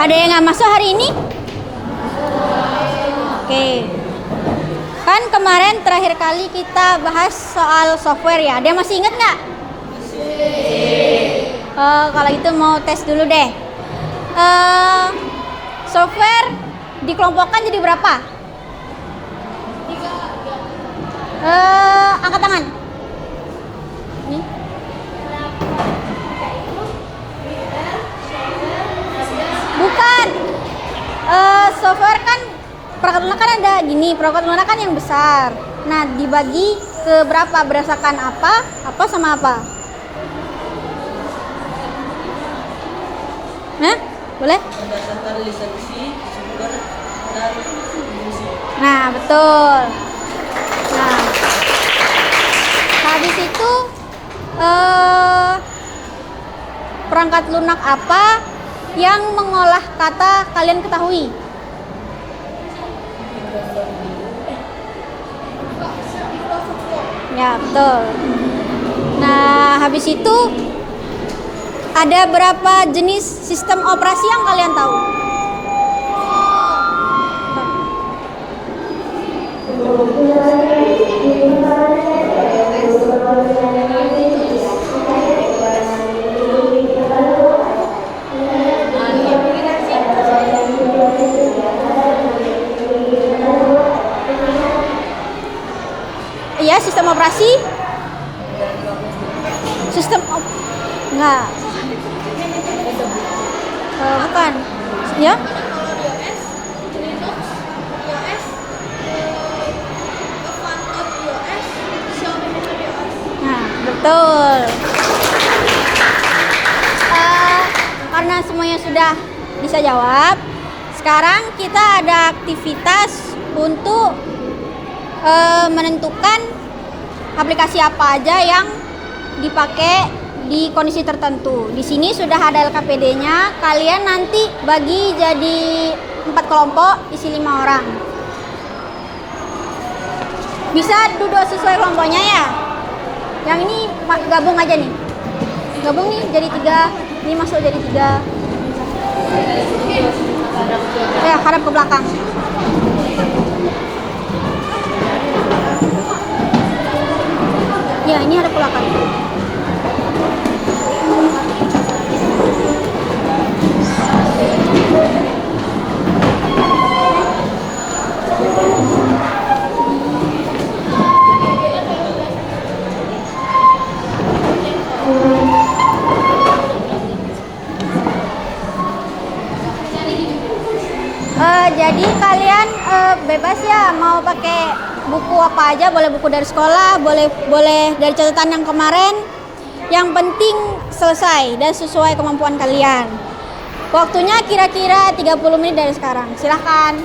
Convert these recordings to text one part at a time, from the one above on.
Ada yang nggak masuk hari ini? Oke. Kan kemarin terakhir kali kita bahas soal software ya. Ada yang masih ingat nggak? Kalau itu mau tes dulu deh. Software dikelompokkan jadi berapa? Angkat tangan. Ini. Bukan. Software kan perangkat lunak kan ada gini, perangkat lunak kan yang besar. Nah, dibagi ke berapa berdasarkan apa sama apa? Nah, boleh? Berdasarkan lisensi, sumber, dan fungsi. Nah, betul. Nah, habis itu perangkat lunak apa yang mengolah kata kalian ketahui? Ya, betul. Nah, habis itu ada berapa jenis sistem operasi yang kalian tahu? Iya, sistem operasi. Enggak. Bukan. Ya? Nah, betul. Karena semuanya sudah bisa jawab, sekarang kita ada aktivitas untuk menentukan aplikasi apa aja yang dipakai di kondisi tertentu. Di sini sudah ada LKPD-nya. Kalian nanti bagi jadi 4 kelompok, isi 5 orang. Bisa duduk sesuai kelompoknya ya. Yang ini gabung aja nih. Gabung nih jadi 3. Ini masuk jadi 3. Ya, hadap ke belakang. Ya, ini ada belakang. Jadi kalian bebas ya mau pakai buku apa aja, boleh buku dari sekolah, boleh dari catatan yang kemarin. Yang penting selesai dan sesuai kemampuan kalian. Waktunya kira-kira 30 menit dari sekarang. Silahkan.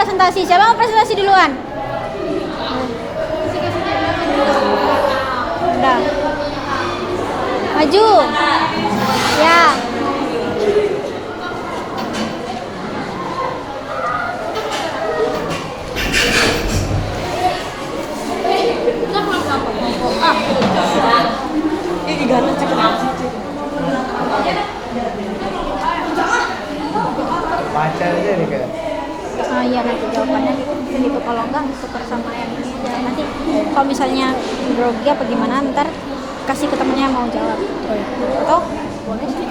presentasi. Siapa mau presentasi duluan? Udah. Maju. Ya. Baca aja nih kayak. Oh iya, nanti jawabannya gitu. Kalau enggak tukar sama yang ini aja. Nanti kalau misalnya grogi apa gimana, ntar kasih ke temennya mau jawab. Atau boleh sih.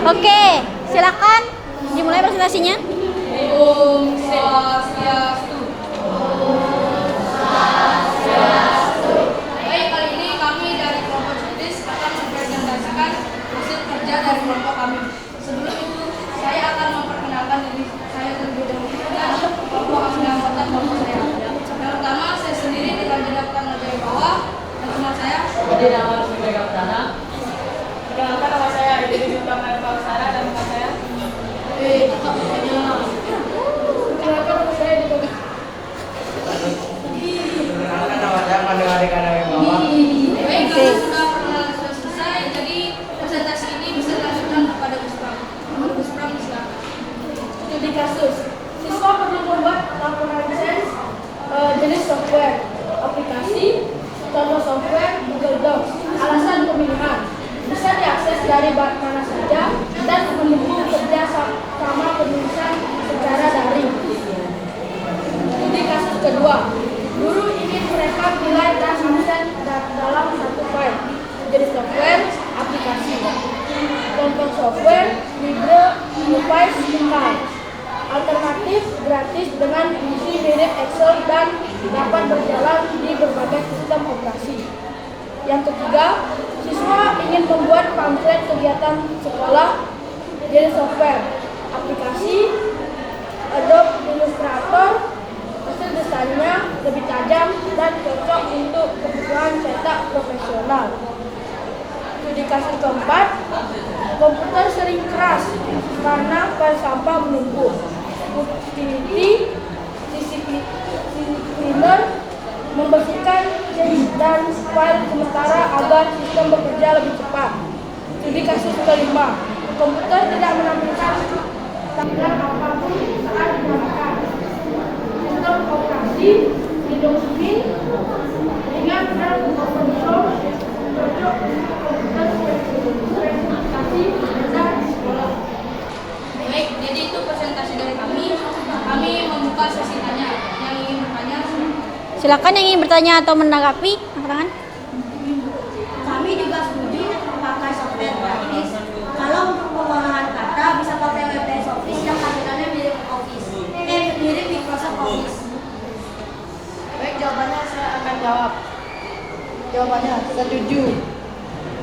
Oke, silakan dimulai presentasinya. Om Swastiastu. Baik, kali ini kami dari kelompok Judis akan mempresentasikan hasil kerja dari kelompok kami. Sebelum itu, saya akan memperkenalkan diri saya terlebih dahulu dan kelompok anggota kelompok saya. Yang pertama, saya sendiri dikandidatkan dari bawah dan teman saya. Jadi nama Sumega Utara. Perkenalkan nama saya Edi Utama Pausara dan nama saya. Perkenalkan nama saya di bawah. Perkenalkan nama saya Pandu Adekana yang bawah. Baik, kalau sudah perkenalan sudah selesai, jadi presentasi ini bisa dilanjutkan kepada Gus Pram. Gus Pram, silakan. Studi kasus. Siswa perlu membuat laporan sains jenis software, aplikasi, contoh software, Google Docs. Alasan pemilihan bisa diakses dari mana saja dan mendukung kerja sama penulisan secara daring. Studi kasus kedua. Guru ingin mereka nilai dan absen dalam satu file, jenis software, aplikasi. Contoh software, LibreOffice File. Alternatif gratis dengan fungsi mirip Excel dan dapat berjalan di berbagai sistem operasi. Yang ketiga, siswa ingin membuat pamflet kegiatan sekolah, jenis software, aplikasi, Adobe Illustrator. Hasil desainnya lebih tajam dan cocok untuk kebutuhan cetak profesional. Studi kasus keempat, komputer sering keras karena file sampah menumpuk. Utility sisi cleaner membersihkan dan file sementara agar sistem bekerja lebih cepat. Studi kasus kelima, komputer tidak menampilkan tampilan apapun saat digunakan. Sistem operasi Windows Mint ringan dan open source, cocok untuk komputer spesifikasi dasar di sekolah. Baik, jadi itu presentasi dari kami. Kami membuka sesi tanya. Yang ingin bertanya, Silakan yang ingin bertanya atau menanggapi, angkat tangan. Kami juga setuju pakai software gratis. Kalau untuk pengolahan kata bisa pakai WPS Office yang tampilannya mirip Office, mirip Microsoft Office. Baik, jawabannya saya akan jawab. Jawabannya setuju.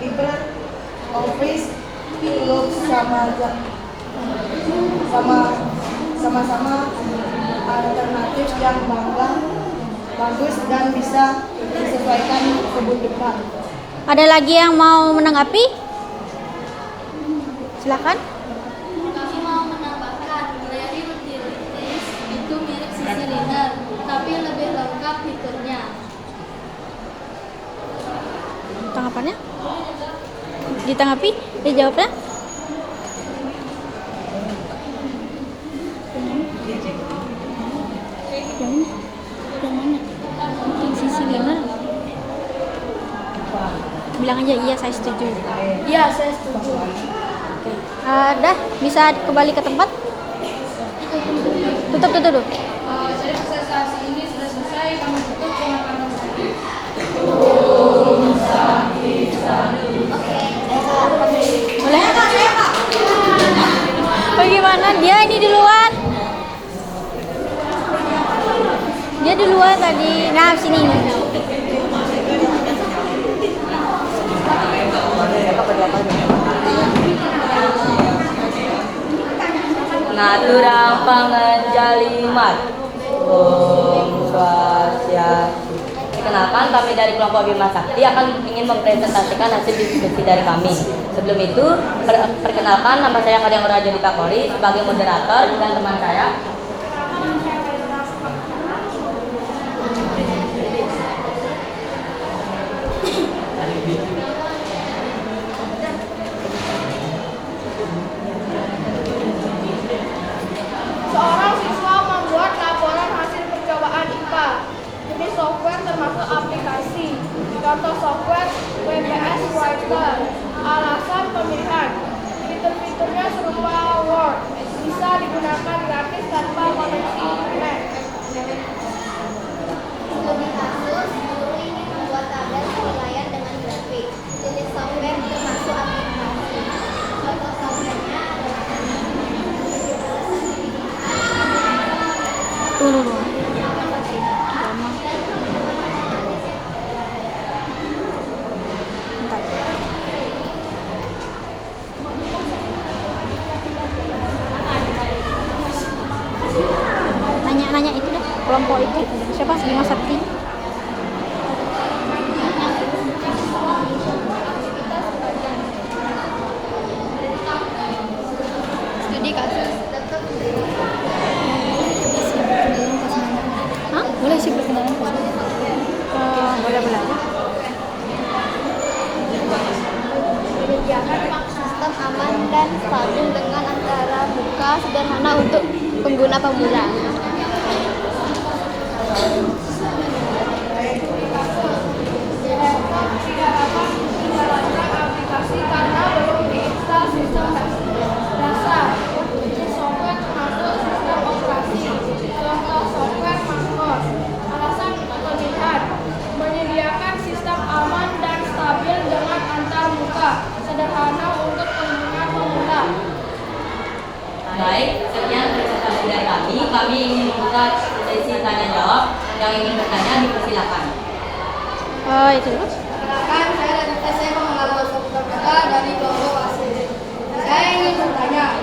LibreOffice look sama-sama alternatif yang bagus dan bisa disesuaikan kebutuhan. Ada lagi yang mau menanggapi? Silakan. Kami mau menambahkan, Larry Utilities itu mirip sisi Liner, tapi lebih lengkap fiturnya. Tanggapannya? Ditanggapi? Dijawabnya? Yang mana? Yang sisi Liner? Bilang aja iya saya setuju. iya saya setuju. Dah, bisa kembali ke tempat? Tutup. Jadi presentasi ini sudah selesai. Kami tutup dengan kata Boleh? Bagaimana? Dia ini duluan. Dia duluan tadi. Nah, sini. Naturang Panganjalimat. Om Swastiastu. Perkenalkan, kami dari kelompok Bima Sakti akan ingin mempresentasikan hasil diskusi dari kami. Sebelum itu, perkenalkan nama saya Kadang Raja Dita Kori sebagai moderator dan teman saya Seorang siswa membuat laporan hasil percobaan IPA. Jenis software termasuk aplikasi. Contoh software WPS Writer. Alasan pemilihan. Fitur-fiturnya serupa Word. Bisa digunakan gratis tanpa koneksi internet. Studi kasus, guru ingin membuat tabel penilaian dengan grafik. Jenis software termasuk aplikasi. Contoh softwarenya adalah Dulu. Nanya itu dah, kelompok itu. Siapa? Bima Sakti. studi kasus. Hah? Boleh sih perkenalan. Boleh aja. Sistem aman dan stabil dengan antara muka sederhana untuk pengguna pemula. Tidak dapat menjalankan aplikasi karena belum diinstal sistem dasar. Jenis software termasuk sistem operasi. Contoh software Mac. Alasan pemilihan. Menyediakan sistem aman dan stabil dengan antar muka, sederhana untuk pengguna pemula. Baik, sekian presentasi dari kami. Kami ingin membuka sesi tanya jawab. Yang ingin bertanya dipersilakan. Oh, itu. Perkenalkan, saya dari SMA Mengalami Software dari kelompok ASIS. Saya ingin bertanya,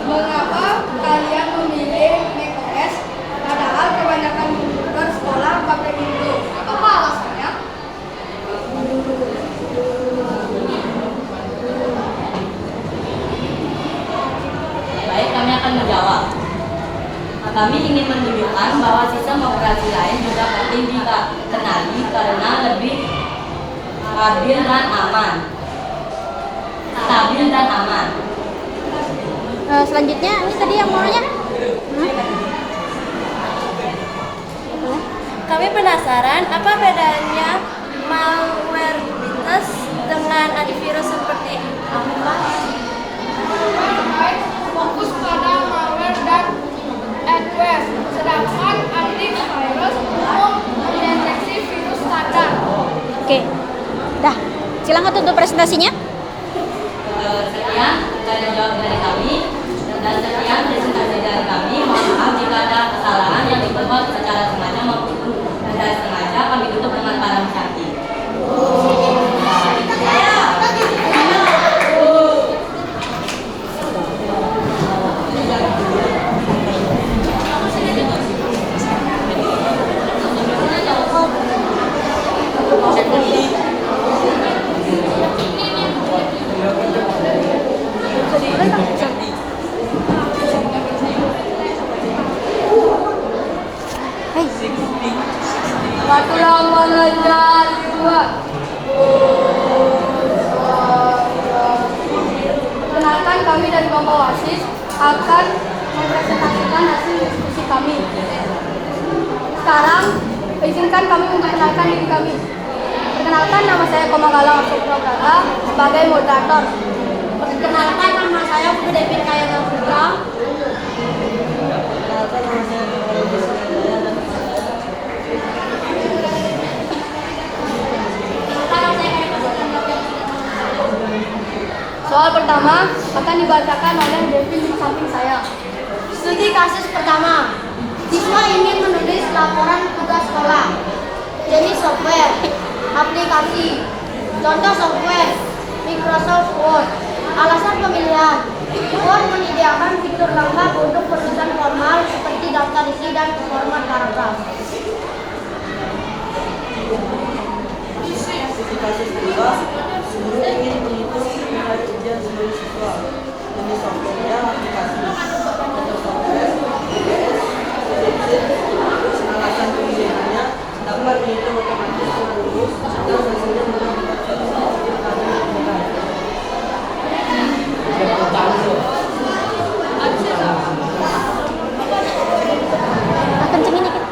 mengapa kalian memilih macOS padahal kebanyakan komputer sekolah pakai Windows? Apa alasannya? Baik, kami akan menjawab. Kami ingin menunjukkan bahwa sistem operasi lain juga penting dikenali karena lebih stabil dan aman. Stabil dan aman. Selanjutnya, ini tadi yang mau nanya. Kami penasaran apa bedanya malwarebytes dengan antivirus seperti apa? Fokus pada malware dan adware, sedangkan antivirus umum mendeteksi virus standar. Oke. Dah. Silakan tutup presentasinya. Sekian tanya jawab dari kami dan sekian presentasi dari kami. Mohon maaf jika ada kesalahan yang dibuat secara sengaja maupun tidak sengaja. Kami tutup dengan para sakti. Patulah mengejar dua. Perkenalkan, kami dari kelompok ASIS akan mempresentasikan hasil diskusi kami. Sekarang, izinkan kami memperkenalkan diri kami. Perkenalkan, nama saya Komanggalang Asopra Braga sebagai moderator. Perkenalkan, nama saya Putri David Kayana Putra. Soal pertama akan dibacakan oleh Devin di samping saya. Studi kasus pertama. Siswa ingin menulis laporan tugas sekolah. Jenis software, aplikasi. Contoh software, Microsoft Word. Alasan pemilihan. Word menyediakan fitur lengkap untuk penulisan formal seperti daftar isi dan format paragraf. Kasus kedua, guru ingin menghitung nilai ujian seluruh siswa. Jenis softwarenya aplikasi. Contoh software, alasan pemilihannya dapat menghitung otomatis lulus serta presiden menetapkan pertanyaan negara. Kencengin dikit.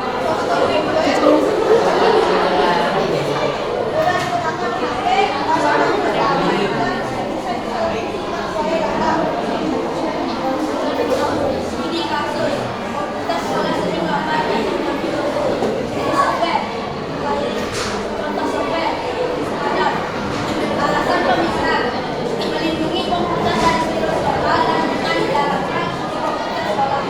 Ini kasus kita sekolah sering melakukan software. Contoh software ada alasan pemisahan melindungi komputer dari virus lokal dan bukan dilarangkan komputer sekolah.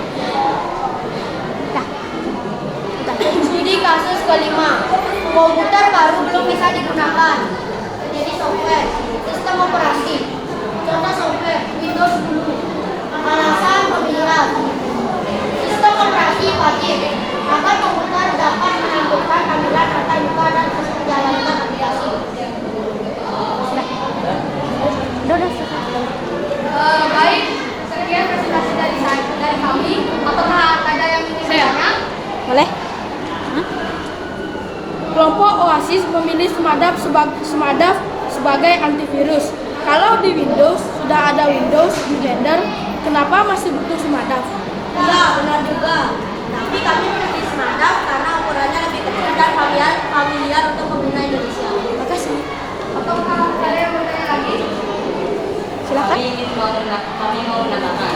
Studi kasus kelima, komputer baru belum bisa digunakan. Jadi software, sistem operasi. Contoh software Windows 10. Alasan pemilihan sistem operasi wajib agar komputer dapat menyambungkan tampilan tata muka dan menjalankan aplikasi. Baik, sekian presentasi dari kami. Apakah ada yang ingin bertanya? Boleh? Kelompok Oasis memilih Smadaf sebagai antivirus. Kalau di Windows sudah ada Windows Defender, kenapa masih butuh Smadaf? Iya, benar juga. Tapi kami memilih Smadaf karena ukurannya lebih kecil dan familiar untuk pengguna Indonesia. Makasih. Apakah ada yang bertanya lagi? Silakan. Kami mau menambahkan.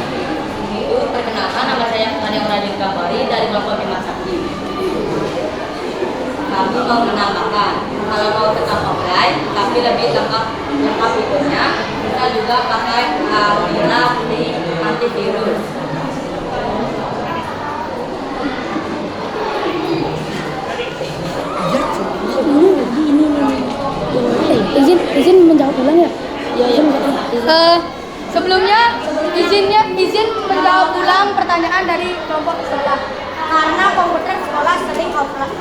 Itu perkenalkan, nama saya Kania Radin Kambari dari kelompok Bima Sakti. Kami mau menambahkan, kalau mau tetap offline tapi lebih lengkap fiturnya, kita juga pakai Avira di antivirus. Izin menjawab ulang ya? Iya. Sebelumnya izin menjawab ulang pertanyaan dari kelompok sekolah. Karena komputer sekolah sering offline.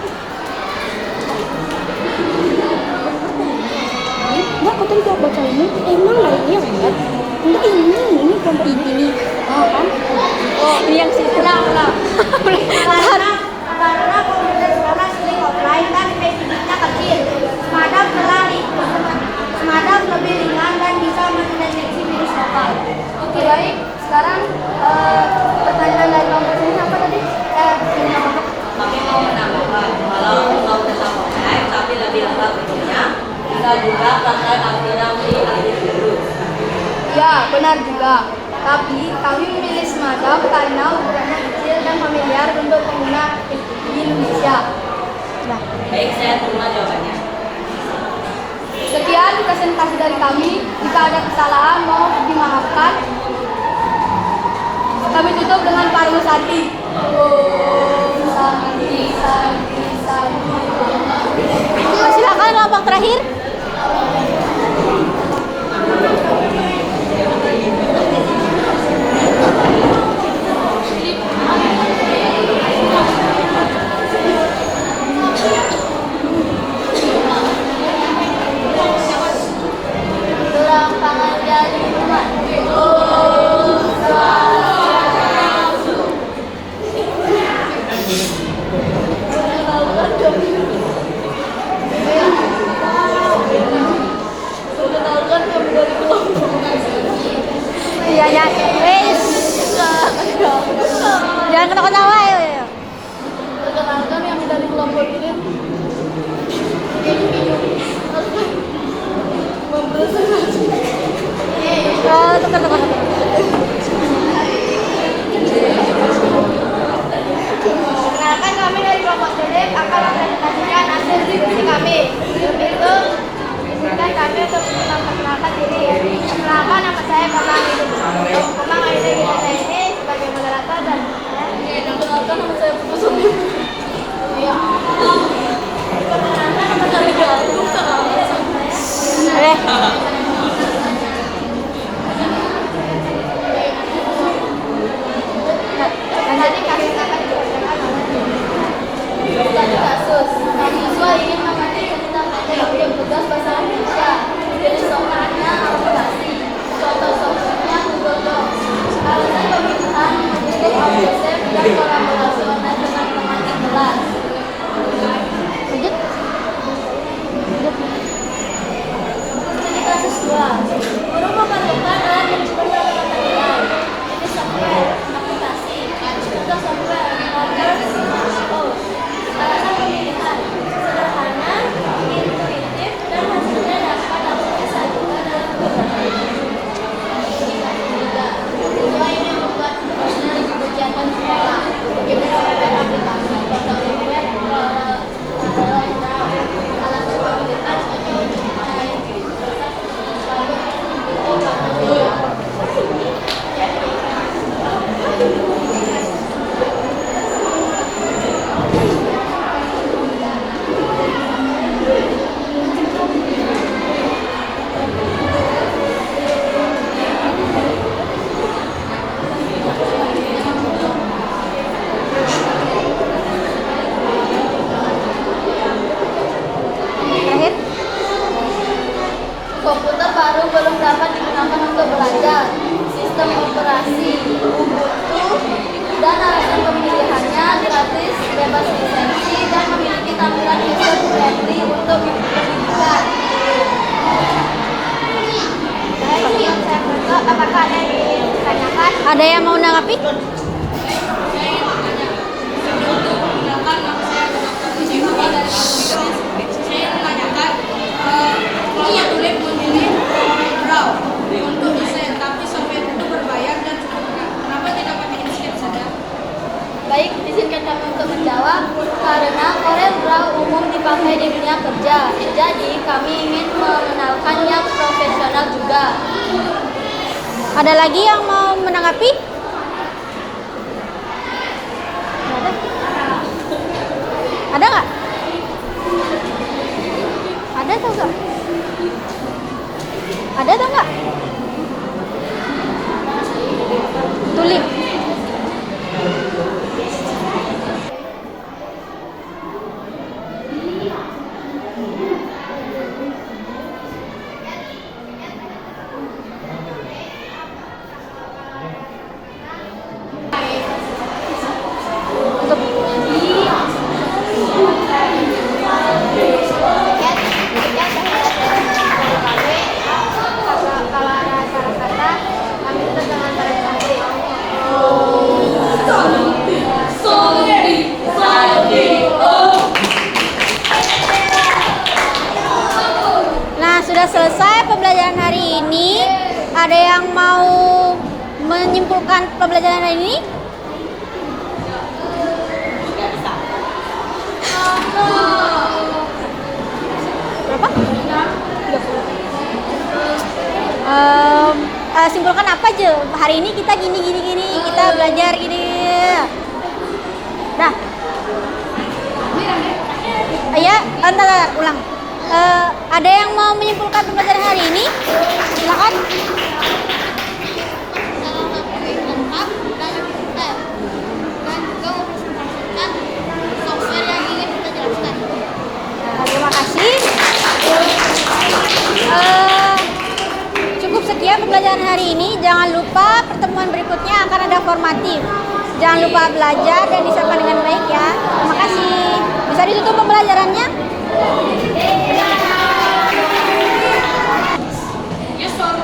Enggak, aku tadi udah baca ini. Emang lainnya enggak? Enggak, ini kelompok ini. Oh kan? Oh, ini yang sih. Karena komputer sekolah sering offline dan spesifiknya kecil. Smadaf lebih ringan dan bisa mendeteksi virus lokal. Oke, baik. Sekarang pertanyaan dari kelompok ini apa tadi? Ini apa? Kami mau menambahkan, kalau mau tetap offline tapi lebih lengkap fiturnya, kita juga pakai Avira di antivirus. Ya, benar juga. Tapi kami memilih Smadaf karena ukurannya kecil dan familiar untuk pengguna di Indonesia. Baik, saya terima jawabannya. Sekian presentasi dari kami. Jika ada kesalahan, mohon dimaafkan. Kami tutup dengan Parmo Santi. Om Santi, Santi, Santi. Silakan kelompok terakhir. Lapangan dari rumah. baru belum dapat digunakan untuk belajar. Sistem operasi Ubuntu dan alasan pemilihannya gratis, bebas lisensi, dan memiliki tampilan user friendly untuk pendidikan. Baik, yang saya foto, apakah ada yang ingin ditanyakan? Ada yang mau menanggapi? Saya menanyakan, ini ya tulis memilih Braille untuk desain, tapi software itu berbayar dan cukup murah. Kenapa tidak pakai Inkscape saja? Baik, izinkan kami untuk menjawab karena Corel Draw umum dipakai di dunia kerja. Jadi kami ingin mengenalkan yang profesional juga. Ada lagi yang mau menanggapi? Ada nggak? Ada atau enggak? Ada atau enggak? Tulis. Untuk Kalau ada salah kata, kami tutup dengan barang cantik. Nah, sudah selesai pembelajaran hari ini. Ada yang mau menyimpulkan pembelajaran hari ini? Berapa? 30. Simpulkan apa aja? Hari ini kita gini, kita belajar gini. Dah. Ya, entar ulang. Ada yang mau menyimpulkan pembelajaran hari ini? Silakan. Lengkap dan juga mempresentasikan software yang ingin kita jelaskan. Terima kasih. Cukup sekian pembelajaran hari ini. Jangan lupa pertemuan berikutnya akan ada formatif. Jangan lupa belajar dan disiapkan dengan baik ya. Terima kasih. Bisa ditutup pembelajarannya? Yes, Pak.